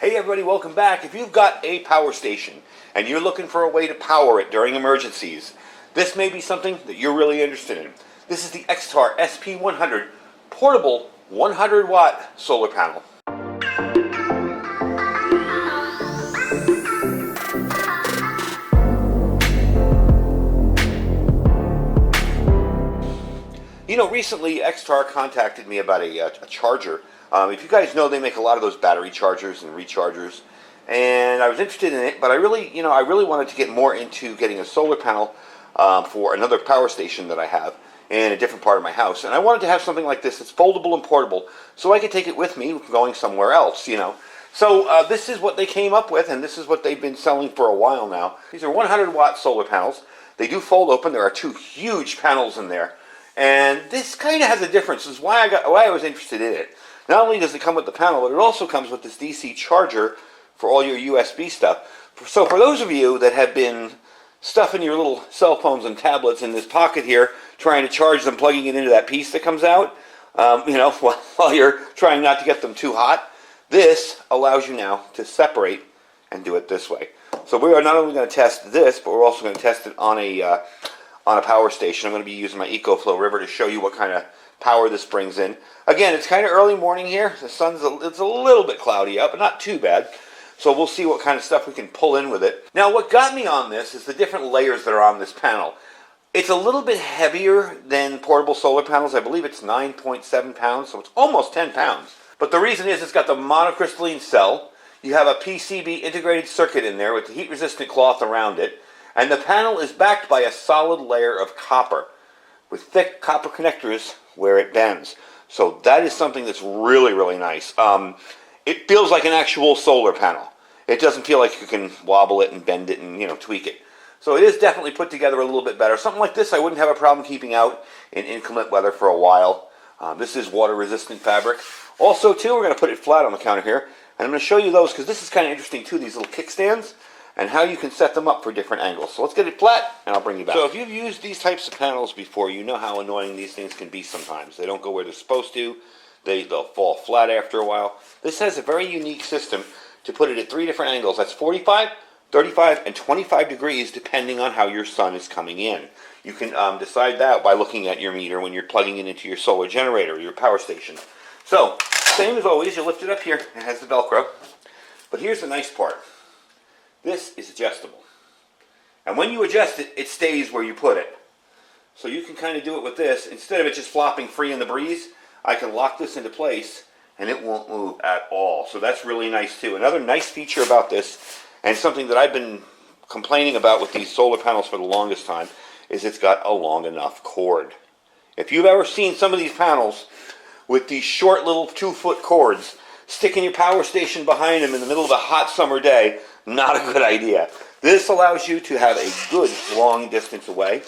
Hey everybody, welcome back. If you've got a power station and you're looking for a way to power it during emergencies, this may be something that you're really interested in. This is the XTAR SP100 portable 100-watt solar panel. You know, recently XTAR contacted me about a charger. If you guys know, they make a lot of those battery chargers and rechargers, and I was interested in it, but I really wanted to get more into getting a solar panel for another power station that I have in a different part of my house, and I wanted to have something like this that's foldable and portable, so I could take it with me going somewhere else, you know. So this is what they came up with, and this is what they've been selling for a while now. These are 100-watt solar panels. They do fold open. There are two huge panels in there. And this kind of has a difference. This is why I was interested in it. Not only does it come with the panel, but it also comes with this DC charger for all your USB stuff. So for those of you that have been stuffing your little cell phones and tablets in this pocket here, trying to charge them, plugging it into that piece that comes out, while you're trying not to get them too hot, this allows you now to separate and do it this way. So we are not only going to test this, but we're also going to test it on a power station. I'm going to be using my EcoFlow River to show you what kind of power this brings in. Again, it's kind of early morning here. The sun's it's a little bit cloudy out, but not too bad. So we'll see what kind of stuff we can pull in with it. Now, what got me on this is the different layers that are on this panel. It's a little bit heavier than portable solar panels. I believe it's 9.7 pounds, so it's almost 10 pounds. But the reason is it's got the monocrystalline cell. You have a PCB integrated circuit in there with the heat-resistant cloth around it. And the panel is backed by a solid layer of copper with thick copper connectors where it bends. So that is something that's really, really nice. It feels like an actual solar panel. It doesn't feel like you can wobble it and bend it and, tweak it. So it is definitely put together a little bit better. Something like this I wouldn't have a problem keeping out in inclement weather for a while. This is water-resistant fabric. Also, too, we're going to put it flat on the counter here. And I'm going to show you those because this is kind of interesting, too, these little kickstands, and how you can set them up for different angles. So let's get it flat, and I'll bring you back. So if you've used these types of panels before, you know how annoying these things can be sometimes. They don't go where they're supposed to. They'll fall flat after a while. This has a very unique system to put it at 3 different angles. That's 45, 35, and 25 degrees, depending on how your sun is coming in. You can decide that by looking at your meter when you're plugging it into your solar generator or your power station. So, same as always, you lift it up here. It has the Velcro. But here's the nice part. This is adjustable. And when you adjust it, it stays where you put it. So you can kind of do it with this. Instead of it just flopping free in the breeze, I can lock this into place and it won't move at all. So that's really nice too. Another nice feature about this, and something that I've been complaining about with these solar panels for the longest time, is it's got a long enough cord. If you've ever seen some of these panels with these short little 2-foot cords, sticking your power station behind them in the middle of a hot summer day, not a good idea. This allows you to have a good long distance away.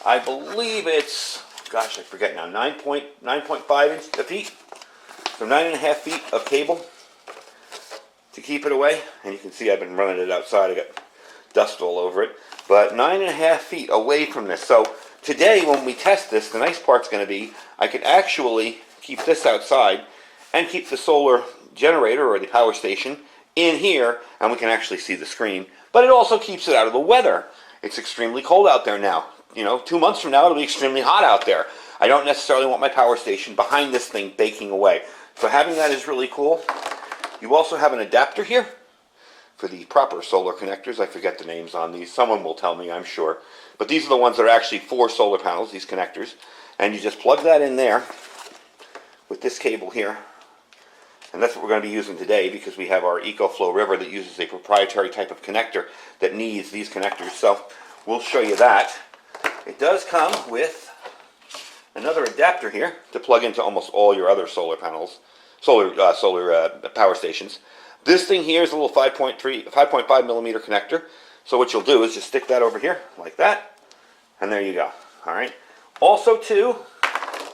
I believe it's, gosh, I forget now, 9.5 feet. So 9.5 feet of cable to keep it away. And you can see I've been running it outside. I got dust all over it. But 9.5 feet away from this. So today when we test this, the nice part's going to be I can actually keep this outside and keep the solar generator or the power station in here, and we can actually see the screen. But it also keeps it out of the weather. It's extremely cold out there now. 2 months from now it'll be extremely hot out there. I don't necessarily want my power station behind this thing baking away. So having that is really cool. You also have an adapter here for the proper solar connectors. I forget the names on these. Someone will tell me, I'm sure. But these are the ones that are actually for solar panels, these connectors. And you just plug that in there with this cable here. And that's what we're going to be using today because we have our EcoFlow River that uses a proprietary type of connector that needs these connectors. So we'll show you that. It does come with another adapter here to plug into almost all your other solar panels, solar power stations. This thing here is a little 5.5 millimeter connector. So what you'll do is just stick that over here like that, and there you go. All right. Also, too,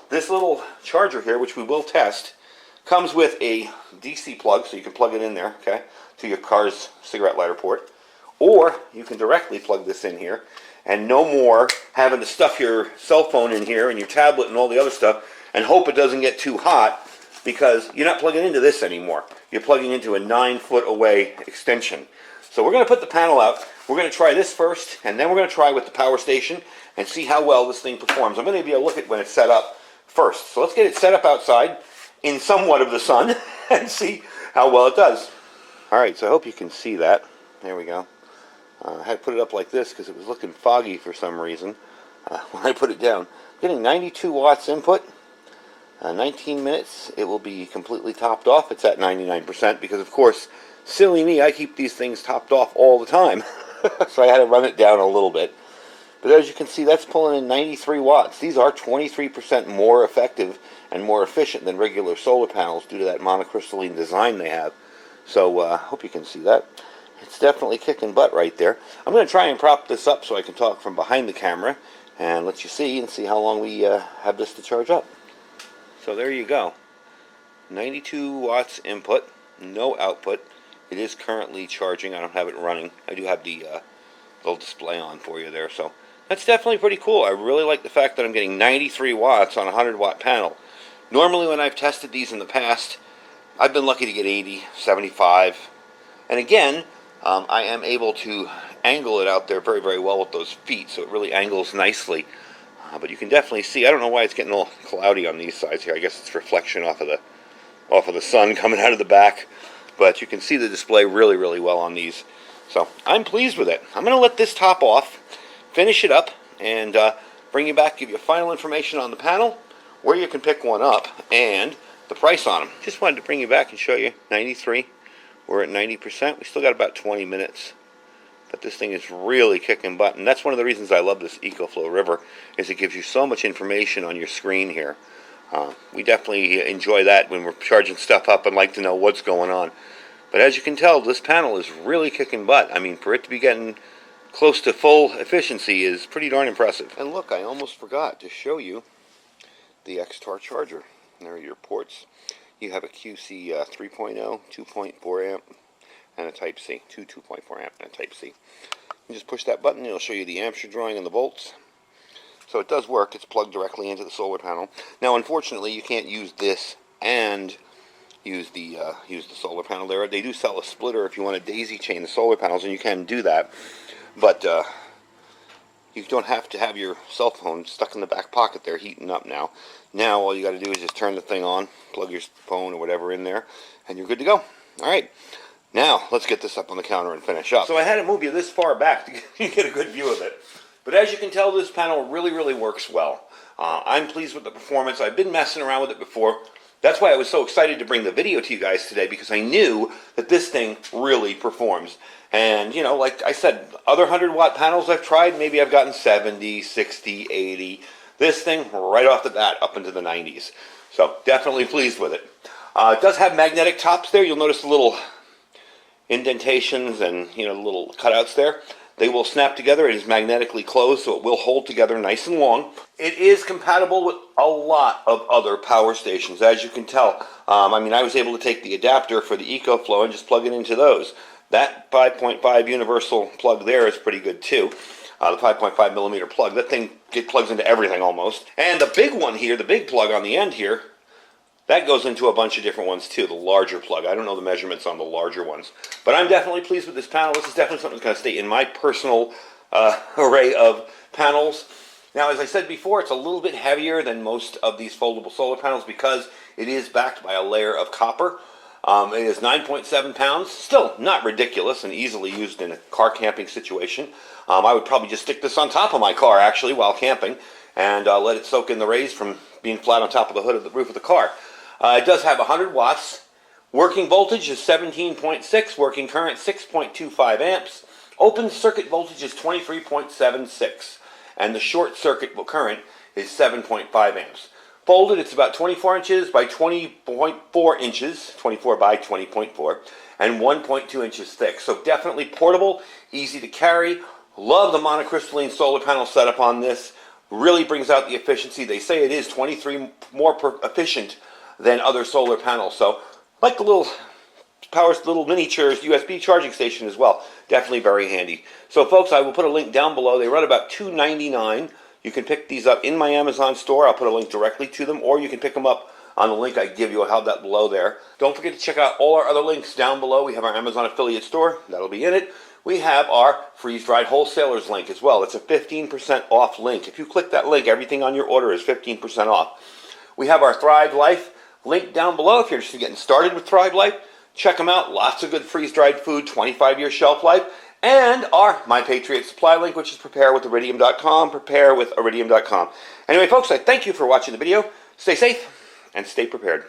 this little charger here, which we will test, comes with a DC plug, so you can plug it in there, okay, to your car's cigarette lighter port. Or you can directly plug this in here, and no more having to stuff your cell phone in here and your tablet and all the other stuff and hope it doesn't get too hot because you're not plugging into this anymore. You're plugging into a 9-foot away extension. So we're going to put the panel out. We're going to try this first, and then we're going to try with the power station and see how well this thing performs. I'm going to give you a look at when it's set up first. So let's get it set up outside in somewhat of the sun and see how well it does. All right, so I hope you can see that. There we go. I had to put it up like this because it was looking foggy for some reason when I put it down. Getting 92 watts input. 19 minutes, it will be completely topped off. It's at 99% because, of course, silly me, I keep these things topped off all the time. So I had to run it down a little bit. But as you can see, that's pulling in 93 watts. These are 23% more effective and more efficient than regular solar panels due to that monocrystalline design they have. So I hope you can see that. It's definitely kicking butt right there. I'm going to try and prop this up so I can talk from behind the camera and let you see and see how long we have this to charge up. So there you go. 92 watts input, no output. It is currently charging. I don't have it running. I do have the little display on for you there. So that's definitely pretty cool. I really like the fact that I'm getting 93 watts on a 100-watt panel. Normally when I've tested these in the past, I've been lucky to get 80, 75. And again, I am able to angle it out there very, very well with those feet. So it really angles nicely. But you can definitely see, I don't know why it's getting a little cloudy on these sides here. I guess it's reflection off of the sun coming out of the back. But you can see the display really, really well on these. So I'm pleased with it. I'm going to let this top off, finish it up, and bring you back, give you final information on the panel, where you can pick one up, and the price on them. Just wanted to bring you back and show you 93. We're at 90%. We still got about 20 minutes. But this thing is really kicking butt, and that's one of the reasons I love this EcoFlow River, is it gives you so much information on your screen here. We definitely enjoy that when we're charging stuff up and like to know what's going on. But as you can tell, this panel is really kicking butt. I mean, for it to be getting close to full efficiency is pretty darn impressive. And look, I almost forgot to show you the XTAR charger. There are your ports. You have a QC 3.0, 2.4 amp. And a Type-C, two 2.4 amp and a Type-C. You just push that button, it'll show you the amps you're drawing and the volts. So it does work, it's plugged directly into the solar panel. Now unfortunately you can't use this and use the solar panel there. They do sell a splitter if you want to daisy chain the solar panels, and you can do that. But you don't have to have your cell phone stuck in the back pocket there heating up now. Now all you got to do is just turn the thing on, plug your phone or whatever in there, and you're good to go. Alright. Now, let's get this up on the counter and finish up. So I had to move you this far back to get a good view of it. But as you can tell, this panel really, really works well. I'm pleased with the performance. I've been messing around with it before. That's why I was so excited to bring the video to you guys today, because I knew that this thing really performs. And, you know, like I said, other 100-watt panels I've tried, maybe I've gotten 70, 60, 80. This thing, right off the bat, up into the 90s. So, definitely pleased with it. It does have magnetic tops there. You'll notice the little indentations and, you know, little cutouts there. They will snap together. It is magnetically closed, so it will hold together nice and long. It is compatible with a lot of other power stations, as you can tell. I mean, I was able to take the adapter for the EcoFlow and just plug it into those. That 5.5 universal plug there is pretty good too. The 5.5 millimeter plug. That thing plugs into everything almost. And the big one here, the big plug on the end here, that goes into a bunch of different ones too, the larger plug. I don't know the measurements on the larger ones. But I'm definitely pleased with this panel. This is definitely something that's going to stay in my personal array of panels. Now, as I said before, it's a little bit heavier than most of these foldable solar panels because it is backed by a layer of copper. It is 9.7 pounds. Still not ridiculous and easily used in a car camping situation. I would probably just stick this on top of my car, actually, while camping, and let it soak in the rays from being flat on top of the hood of the roof of the car. It does have 100 watts. Working voltage is 17.6. Working current 6.25 amps. Open circuit voltage is 23.76. And the short circuit current is 7.5 amps. Folded, it's about 24 inches by 20.4 inches. 24 by 20.4. And 1.2 inches thick. So definitely portable, easy to carry. Love the monocrystalline solar panel setup on this. Really brings out the efficiency. They say it is 23 more efficient than other solar panels. So, like the little miniature USB charging station as well. Definitely very handy. So, folks, I will put a link down below. They run about $2.99. You can pick these up in my Amazon store. I'll put a link directly to them, or you can pick them up on the link I give you. I'll have that below there. Don't forget to check out all our other links down below. We have our Amazon affiliate store. That'll be in it. We have our freeze-dried wholesalers link as well. It's a 15% off link. If you click that link, everything on your order is 15% off. We have our Thrive Life link down below. If you're interested in getting started with Thrive Life, check them out. Lots of good freeze-dried food, 25-year shelf life. And our My Patriot Supply link, which is preparewithiridium.com, preparewithiridium.com. Anyway, folks, I thank you for watching the video. Stay safe and stay prepared.